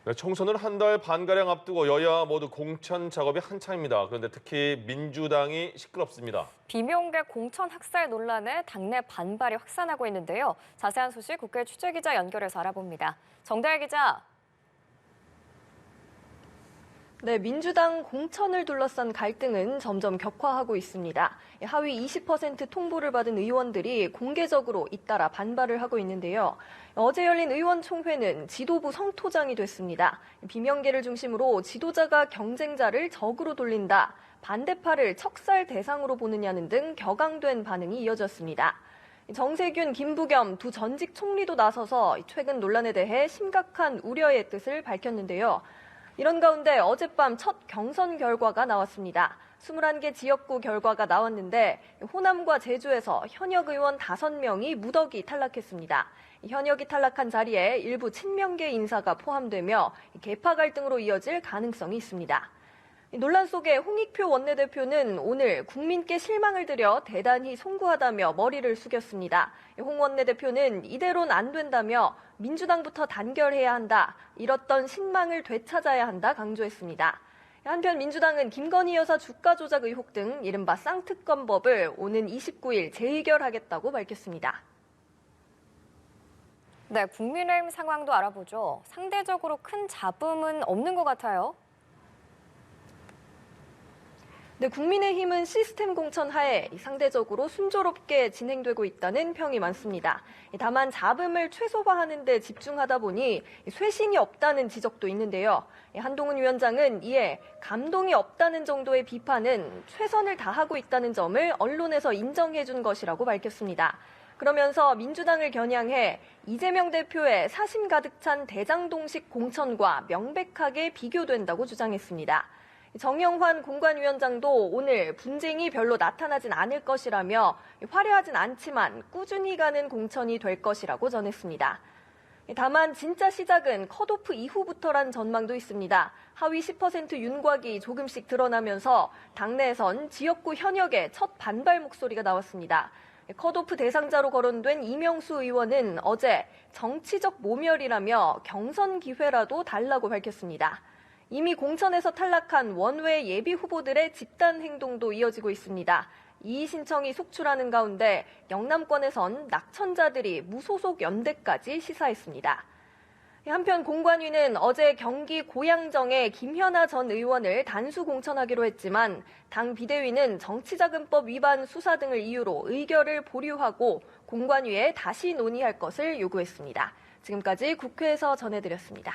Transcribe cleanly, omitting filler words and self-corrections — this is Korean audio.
네, 총선을 한 달 반가량 앞두고 여야 모두 공천 작업이 한창입니다. 그런데 특히 민주당이 시끄럽습니다. 비명계 공천 학살 논란에 당내 반발이 확산하고 있는데요. 자세한 소식 국회 취재기자 연결해서 알아봅니다. 정다혜 기자. 네, 민주당 공천을 둘러싼 갈등은 점점 격화하고 있습니다. 하위 20% 통보를 받은 의원들이 공개적으로 잇따라 반발을 하고 있는데요. 어제 열린 의원총회는 지도부 성토장이 됐습니다. 비명계를 중심으로 지도자가 경쟁자를 적으로 돌린다, 반대파를 척살 대상으로 보느냐는 등 격앙된 반응이 이어졌습니다. 정세균, 김부겸 두 전직 총리도 나서서 최근 논란에 대해 심각한 우려의 뜻을 밝혔는데요. 이런 가운데 어젯밤 첫 경선 결과가 나왔습니다. 21개 지역구 결과가 나왔는데 호남과 제주에서 현역 의원 5명이 무더기 탈락했습니다. 현역이 탈락한 자리에 일부 친명계 인사가 포함되며 계파 갈등으로 이어질 가능성이 있습니다. 논란 속에 홍익표 원내대표는 오늘 국민께 실망을 드려 대단히 송구하다며 머리를 숙였습니다. 홍 원내대표는 이대로는 안 된다며 민주당부터 단결해야 한다, 잃었던 신망을 되찾아야 한다 강조했습니다. 한편 민주당은 김건희 여사 주가 조작 의혹 등 이른바 쌍특검법을 오는 29일 재의결하겠다고 밝혔습니다. 네, 국민의힘 상황도 알아보죠. 상대적으로 큰 잡음은 없는 것 같아요. 네, 국민의힘은 시스템 공천 하에 상대적으로 순조롭게 진행되고 있다는 평이 많습니다. 다만 잡음을 최소화하는 데 집중하다 보니 쇄신이 없다는 지적도 있는데요. 한동훈 위원장은 이에 감동이 없다는 정도의 비판은 최선을 다하고 있다는 점을 언론에서 인정해 준 것이라고 밝혔습니다. 그러면서 민주당을 겨냥해 이재명 대표의 사심 가득 찬 대장동식 공천과 명백하게 비교된다고 주장했습니다. 정영환 공관위원장도 오늘 분쟁이 별로 나타나진 않을 것이라며 화려하진 않지만 꾸준히 가는 공천이 될 것이라고 전했습니다. 다만 진짜 시작은 컷오프 이후부터란 전망도 있습니다. 하위 10% 윤곽이 조금씩 드러나면서 당내에선 지역구 현역의 첫 반발 목소리가 나왔습니다. 컷오프 대상자로 거론된 이명수 의원은 어제 정치적 모멸이라며 경선 기회라도 달라고 밝혔습니다. 이미 공천에서 탈락한 원외 예비 후보들의 집단 행동도 이어지고 있습니다. 이의 신청이 속출하는 가운데 영남권에선 낙천자들이 무소속 연대까지 시사했습니다. 한편 공관위는 어제 경기 고양정의 김현아 전 의원을 단수 공천하기로 했지만 당 비대위는 정치자금법 위반 수사 등을 이유로 의결을 보류하고 공관위에 다시 논의할 것을 요구했습니다. 지금까지 국회에서 전해드렸습니다.